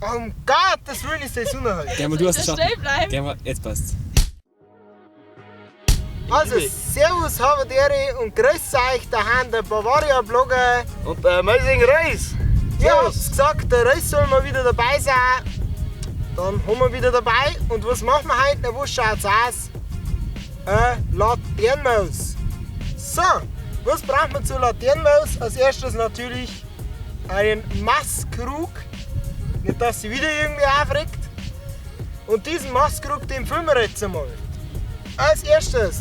Um Gottes Willen ist das unerhaltlich. Geh mal, du hast es Schnell geschafft. bleiben. Geh mal, jetzt passt's. Also, servus, Havadere und grüß euch daheim, der Bavaria-Blogger. Und der Amazing Reis. Ja, hab's gesagt, der Reis soll mal wieder dabei sein. Dann haben wir wieder dabei. Und was machen wir heute? Na, was schaut's aus? Ein Laternenmaus. So, was brauchen wir zur Laternenmaus? Als erstes natürlich einen Mastkrug. Nicht, dass sie wieder irgendwie aufregt. Und diesen Mastkrug, den füllen wir jetzt einmal. Als erstes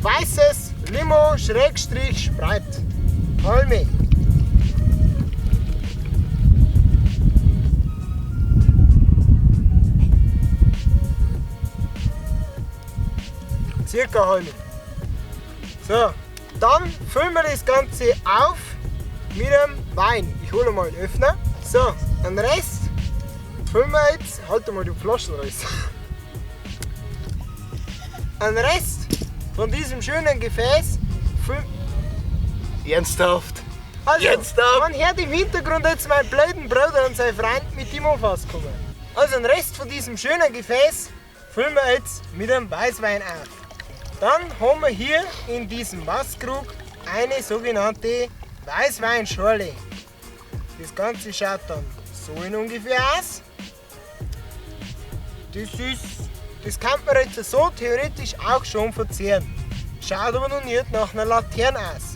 weißes Limo-Spreit. Halme. Circa halbe. So, dann füllen wir das Ganze auf mit einem Wein. Ich hole mal einen Öffner. So, den Rest füllen wir jetzt. Halt mal die Flaschen raus. Den Rest von diesem schönen Gefäß füllen. Ernsthaft. Also, Ernsthaft? man hört im Hintergrund jetzt meinen blöden Bruder und seinen Freund mit dem Fass kommen. Also, den Rest von diesem schönen Gefäß füllen wir jetzt mit einem Weißwein auf. Dann haben wir hier in diesem Mastkrug eine sogenannte Weißweinschorle. Das Ganze schaut dann so in ungefähr aus. Das kann man jetzt so theoretisch auch schon verzehren. Schaut aber noch nicht nach einer Laterne aus.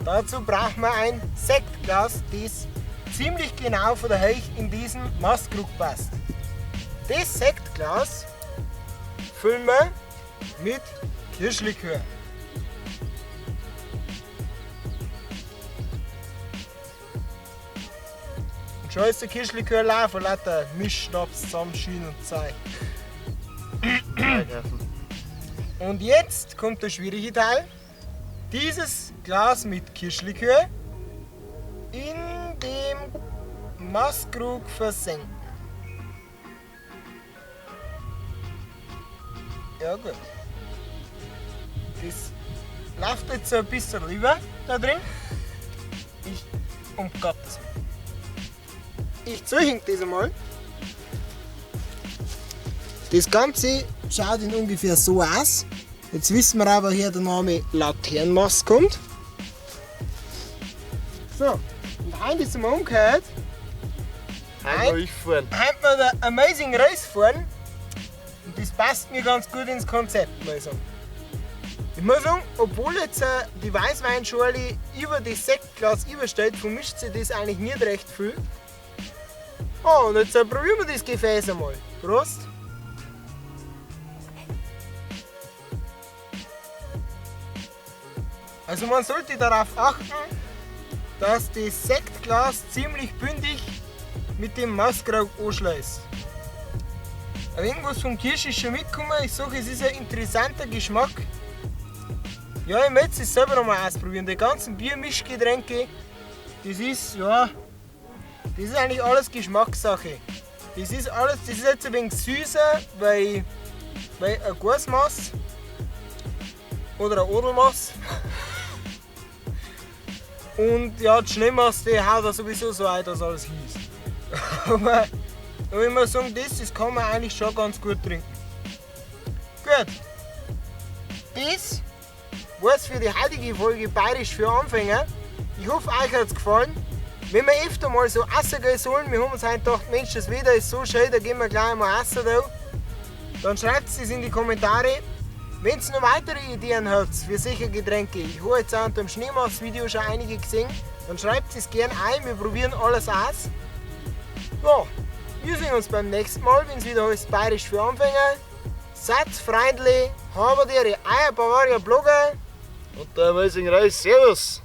Dazu brauchen wir ein Sektglas, das ziemlich genau von der Höhe in diesen Mastkrug passt. Das Sektglas füllen wir mit Kirschlikör. Und schon ist der Kirschlikör leer von lauter Mischschnaps, Zusammenschienen und Zeug. Und jetzt kommt der schwierige Teil. Dieses Glas mit Kirschlikör in dem Mastkrug versenken. Ja gut. Das läuft jetzt so ein bisschen rüber da drin. Um Gottes Willen. Ich zeige das einmal. Das Ganze schaut in ungefähr so aus. Jetzt wissen wir aber, woher der Name Laternenmast kommt. So, und heute ist mal umgekehrt. Heute ich fahren. Heute mal der Amazing Race fahren. Und das passt mir ganz gut ins Konzept, muss ich sagen. Ich muss sagen, obwohl jetzt die Weißweinschorle über das Sektglas übersteht, vermischt sich das eigentlich nicht recht viel. Oh, und jetzt probieren wir das Gefäß einmal. Prost! Also man sollte darauf achten, dass das Sektglas ziemlich bündig mit dem Mastkrug anschließt. Irgendwas vom Kirsch ist schon mitgekommen. Ich sage, es ist ein interessanter Geschmack. Ja, ich möchte es selber noch mal ausprobieren. Die ganzen Biermischgetränke, das ist eigentlich alles Geschmackssache. Das ist jetzt ein wenig süßer, weil ein Gasmaß oder ein Odelmaß. Und ja, die Schnellmaß, die haut da sowieso so ein, dass alles hieß. Aber ich muss sagen, das kann man eigentlich schon ganz gut trinken. Gut. Das war's für die heutige Folge Bayerisch für Anfänger. Ich hoffe, euch hat's gefallen. Wenn wir öfter mal so essen gehen sollen, wir haben uns heute gedacht, Mensch, das Wetter ist so schön, da gehen wir gleich mal essen da. Dann schreibt es in die Kommentare. Wenn ihr noch weitere Ideen habt für solche Getränke, ich habe jetzt auch unter dem Schneemaß-Video schon einige gesehen, dann schreibt es gerne ein, wir probieren alles aus. Ja, wir sehen uns beim nächsten Mal, wenn es wieder heißt Bayerisch für Anfänger. Seid freundlich, habt ihr euer Bavaria Blogger. Und der Amazing Reis. Servus!